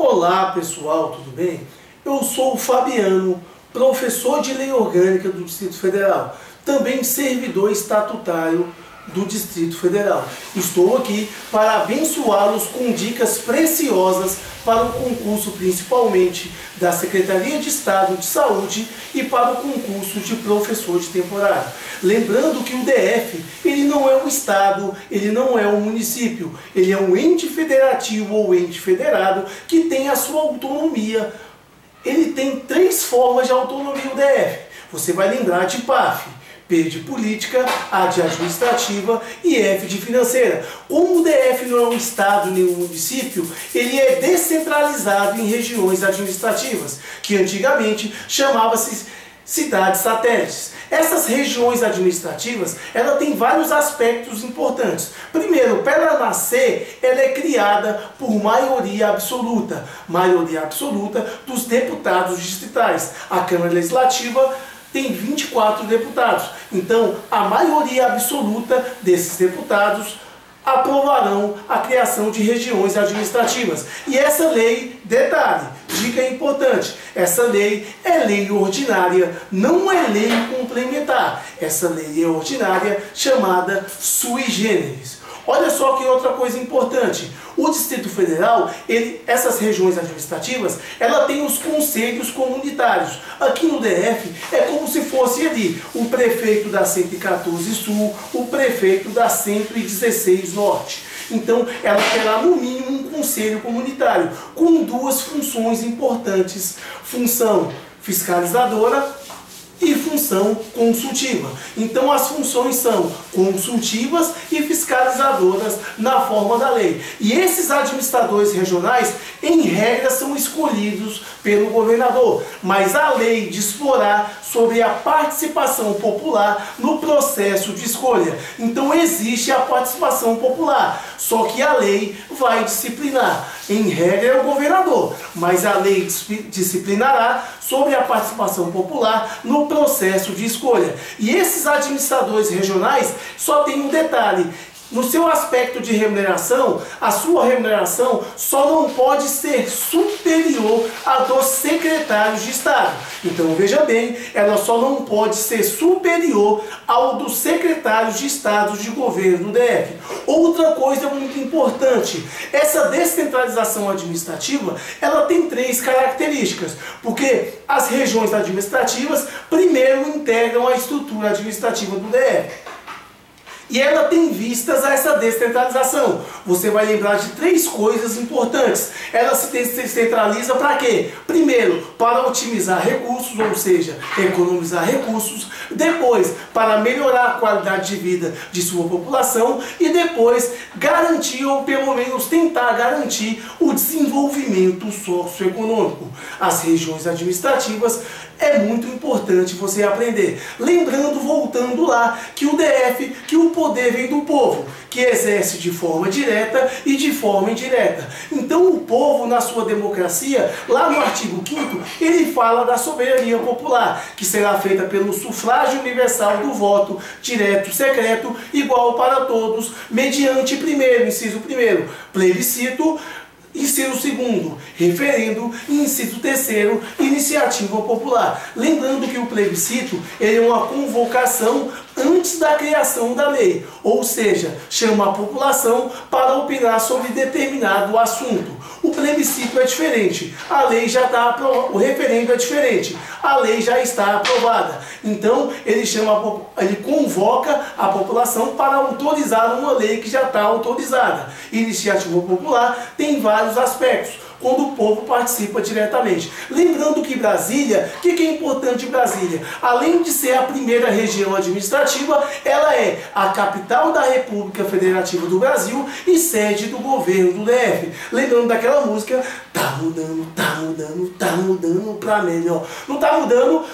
Olá pessoal, tudo bem? Eu sou o Fabiano, professor de Lei Orgânica do Distrito Federal, também servidor estatutário do Distrito Federal. Estou aqui para abençoá-los com dicas preciosas para o concurso, principalmente da Secretaria de Estado de Saúde e para o concurso de professor de temporário. Lembrando que o DF, ele não é um estado, ele não é um município, ele é um ente federativo ou ente federado que tem a sua autonomia. Ele tem 3 formas de autonomia, o DF. Você vai lembrar de PAF. P de política, A de administrativa e F de financeira. Como o DF não é um estado nem um município, ele é descentralizado em regiões administrativas, que antigamente chamava-se cidades satélites. Essas regiões administrativas, ela tem vários aspectos importantes. Primeiro, para ela nascer, ela é criada por maioria absoluta dos deputados distritais. A Câmara Legislativa tem 24 deputados. Então, a maioria absoluta desses deputados aprovarão a criação de regiões administrativas. E essa lei, detalhe, dica importante, essa lei é lei ordinária, não é lei complementar. Essa lei é ordinária chamada sui generis. Olha só que outra coisa importante. O Distrito Federal, essas regiões administrativas, ela tem os conselhos comunitários. Aqui no DF é como se fosse ali o prefeito da 114 Sul, o prefeito da 116 Norte. Então, ela terá no mínimo um conselho comunitário com 2 funções importantes: função fiscalizadora e função consultiva. Então as funções são consultivas e fiscalizadoras na forma da lei. E esses administradores regionais, em regra, são escolhidos pelo governador. Mas a lei disporá sobre a participação popular no processo de escolha. Então existe a participação popular, só que a lei vai disciplinar. Em regra é o governador, mas a lei disciplinará sobre a participação popular no processo de escolha. E esses administradores regionais só tem um detalhe: no seu aspecto de remuneração, a sua remuneração só não pode ser superior à dos secretários de Estado. Então veja bem, ela só não pode ser superior ao dos secretários de Estado de governo do DF. Outra coisa muito importante, essa descentralização administrativa, ela tem 3 características, porque as regiões administrativas primeiro integram a estrutura administrativa do DF. E ela tem vistas a essa descentralização. Você vai lembrar de 3 coisas importantes. Ela se descentraliza para quê? Primeiro, para otimizar recursos, ou seja, economizar recursos. Depois, para melhorar a qualidade de vida de sua população. E depois, garantir, ou pelo menos tentar garantir, o desenvolvimento socioeconômico. As regiões administrativas é muito importante você aprender. Lembrando, voltando lá, que o DF, que o poder vem do povo, que exerce de forma direta e de forma indireta. Então o povo, na sua democracia, lá no artigo 5º, ele fala da soberania popular, que será feita pelo sufrágio universal do voto, direto, secreto, igual para todos, mediante primeiro, inciso 1º, plebiscito, inciso 2º, referendo, e inciso 3º, iniciativa popular. Lembrando que o plebiscito é uma convocação antes da criação da lei, ou seja, chama a população para opinar sobre determinado assunto. O plebiscito é diferente, a lei já está aprovada, o referendo é diferente, a lei já está aprovada. Então ele convoca a população para autorizar uma lei que já está autorizada. Iniciativa popular tem vários aspectos, quando o povo participa diretamente. Lembrando que Brasília, o que é importante em Brasília? Além de ser a primeira região administrativa, ela é a capital da República Federativa do Brasil e sede do governo do DF. Lembrando daquela música, tá mudando, tá mudando, tá mudando pra melhor. Não tá mudando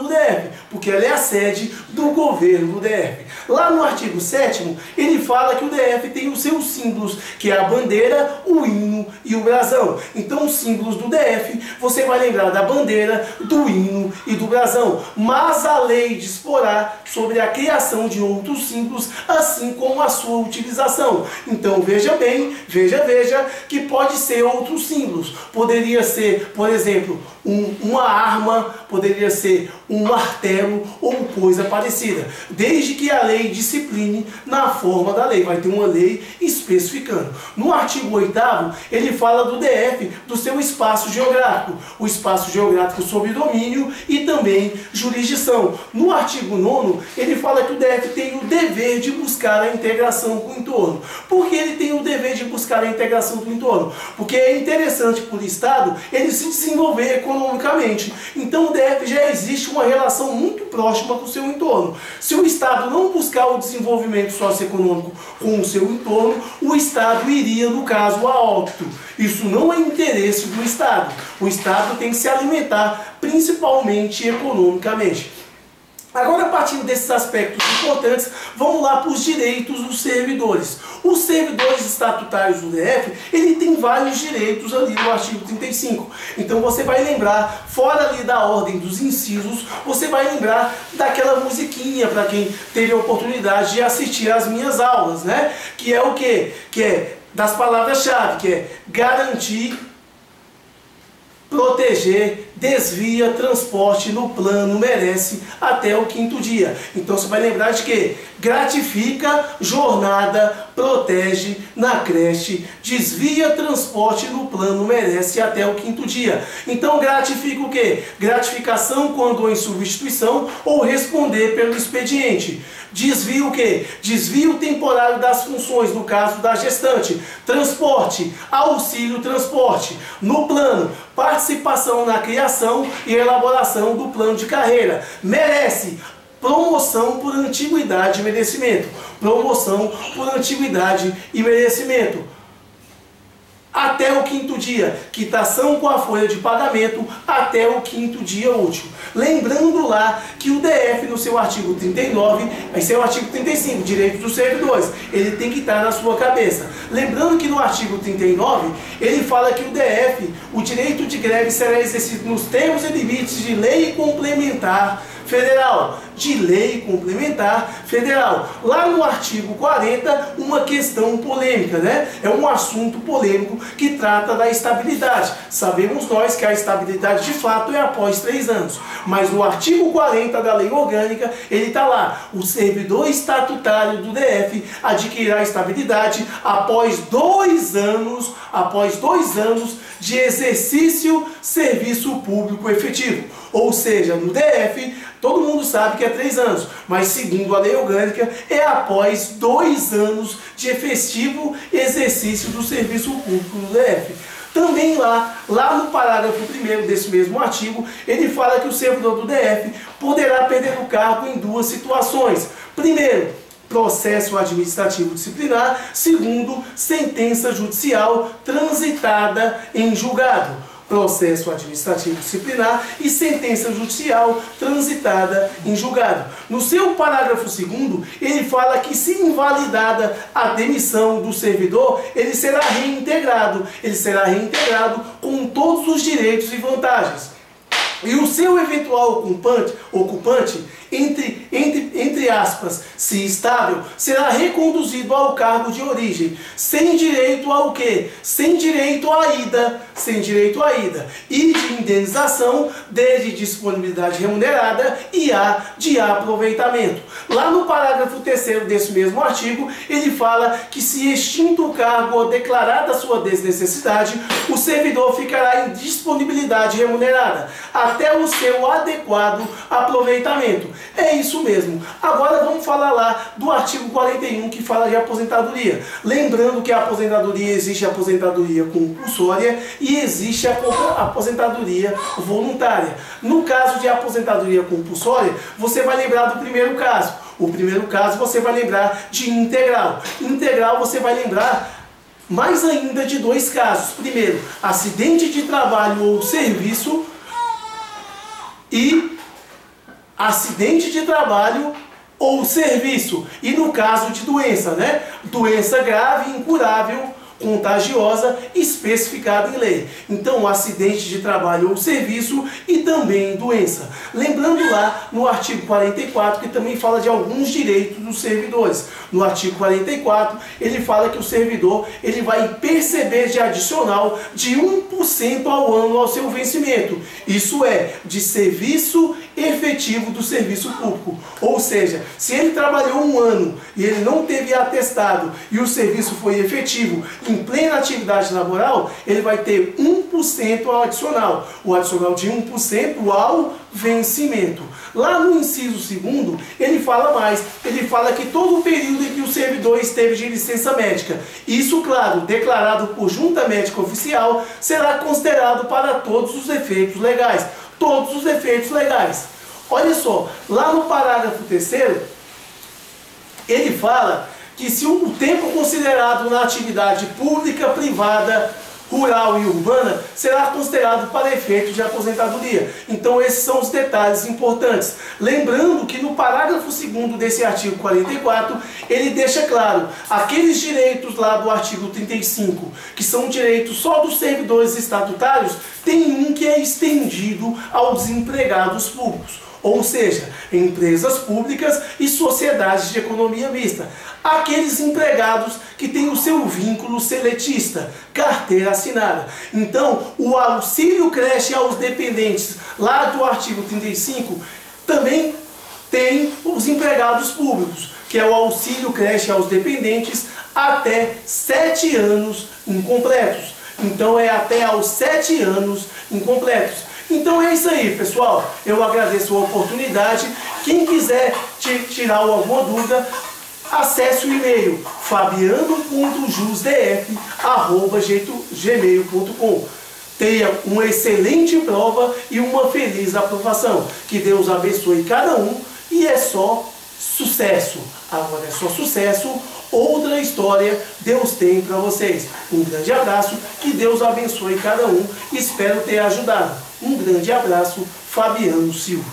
o DF, porque ela é a sede do governo do DF. Lá no artigo 7º, ele fala que o DF tem os seus símbolos, que é a bandeira, o hino e o brasão. entendeu? Então os símbolos do DF, você vai lembrar da bandeira, do hino e do brasão. Mas a lei disporá sobre a criação de outros símbolos, assim como a sua utilização. Então veja bem, veja, que pode ser outros símbolos. Poderia ser, por exemplo, uma arma, poderia ser um martelo ou coisa parecida. Desde que a lei discipline na forma da lei. Vai ter uma lei especificando. No artigo 8º, ele fala do DF, do seu espaço geográfico. O espaço geográfico sob domínio e também jurisdição. No artigo 9º, ele fala que o DF tem o dever de buscar a integração com o entorno. Por que ele tem o dever de buscar a integração com o entorno? Porque é interessante para o Estado ele se desenvolver economicamente. Então o DF já existe uma relação muito próxima com o seu entorno. Se o Estado não buscar o desenvolvimento socioeconômico com o seu entorno, o Estado iria, no caso, a óbito. Isso não é interesse do Estado. O Estado tem que se alimentar principalmente economicamente. Agora, partindo desses aspectos importantes, vamos lá para os direitos dos servidores. Os servidores estatutários do DF, ele tem vários direitos ali no artigo 35. Então você vai lembrar, fora ali da ordem dos incisos, você vai lembrar daquela musiquinha, para quem teve a oportunidade de assistir às minhas aulas, né? Que é o quê? Que é das palavras-chave, que é garantir, proteger, desvia, transporte no plano, merece até o 5º dia. Então você vai lembrar de que gratifica, jornada, protege na creche, desvia, transporte no plano, merece até o 5º dia. Então gratifica o quê? Gratificação quando em substituição ou responder pelo expediente. Desvio o quê? Desvio temporário das funções, no caso da gestante. Transporte, auxílio transporte. No plano, participação na criação e elaboração do plano de carreira. Merece promoção por antiguidade e merecimento. Promoção por antiguidade e merecimento. Até o 5º dia, quitação com a folha de pagamento até o 5º dia útil. Lembrando lá que o DF no seu artigo 39, esse é o artigo 35, direitos dos servidores, ele tem que estar na sua cabeça. Lembrando que no artigo 39, ele fala que o DF, o direito de greve será exercido nos termos e limites de lei complementar federal, de lei complementar federal. Lá no artigo 40, uma questão polêmica, né? É um assunto polêmico que trata da estabilidade. Sabemos nós que a estabilidade de fato é após 3 anos. Mas no artigo 40 da lei orgânica, ele está lá. O servidor estatutário do DF adquirirá estabilidade após 2 anos, de exercício serviço público efetivo. Ou seja, no DF, todo mundo sabe que é 3 anos, mas segundo a lei orgânica, é após 2 anos de efetivo exercício do serviço público do DF. Também lá no parágrafo 1º desse mesmo artigo, ele fala que o servidor do DF poderá perder o cargo em 2 situações. Primeiro, processo administrativo disciplinar. Segundo, sentença judicial transitada em julgado. Processo administrativo disciplinar e sentença judicial transitada em julgado. No seu parágrafo 2º, ele fala que se invalidada a demissão do servidor, ele será reintegrado. Ele será reintegrado com todos os direitos e vantagens. E o seu eventual ocupante entre aspas, se estável, será reconduzido ao cargo de origem, sem direito ao quê? Sem direito à ida, e de indenização, desde disponibilidade remunerada e de aproveitamento. Lá no parágrafo 3º desse mesmo artigo, ele fala que se extinto o cargo ou declarada a sua desnecessidade, o servidor ficará em disponibilidade remunerada, até o seu adequado aproveitamento. É isso mesmo. Agora vamos falar lá do artigo 41, que fala de aposentadoria. Lembrando que a aposentadoria, existe a aposentadoria compulsória e existe a aposentadoria voluntária. No caso de aposentadoria compulsória, você vai lembrar do primeiro caso. O primeiro caso você vai lembrar de integral. Integral você vai lembrar mais ainda de 2 casos. Primeiro, acidente de trabalho ou serviço e acidente de trabalho ou serviço. E no caso de doença, né? Doença grave, incurável, contagiosa especificada em lei. Então, acidente de trabalho ou serviço e também doença. Lembrando lá no artigo 44, que também fala de alguns direitos dos servidores. No artigo 44, ele fala que o servidor ele vai perceber de adicional de 1% ao ano ao seu vencimento. Isso é, de serviço efetivo do serviço público. Ou seja, se ele trabalhou um ano e ele não teve atestado e o serviço foi efetivo em plena atividade laboral, ele vai ter 1% ao adicional. O adicional de 1% ao vencimento. Lá no inciso 2º, ele fala mais. Ele fala que todo o período em que o servidor esteve de licença médica, isso, claro, declarado por junta médica oficial, será considerado para todos os efeitos legais. Todos os efeitos legais. Olha só, lá no parágrafo 3º, ele fala que se o tempo considerado na atividade pública, privada, rural e urbana será considerado para efeito de aposentadoria. Então esses são os detalhes importantes. Lembrando que no parágrafo 2º desse artigo 44, ele deixa claro, aqueles direitos lá do artigo 35, que são direitos só dos servidores estatutários, tem um que é estendido aos empregados públicos. Ou seja, empresas públicas e sociedades de economia mista. Aqueles empregados que têm o seu vínculo seletista, carteira assinada. Então, o auxílio creche aos dependentes, lá do artigo 35, também tem os empregados públicos, que é o auxílio creche aos dependentes até 7 anos incompletos. Então, é até aos 7 anos incompletos. Então é isso aí, pessoal. Eu agradeço a oportunidade. Quem quiser tirar alguma dúvida, acesse o e-mail fabiano.jusdf@gmail.com. Tenha uma excelente prova e uma feliz aprovação. Que Deus abençoe cada um e é só sucesso. Agora é só sucesso. Outra história Deus tem para vocês. Um grande abraço, que Deus abençoe cada um. Espero ter ajudado. Um grande abraço, Fabiano Silva.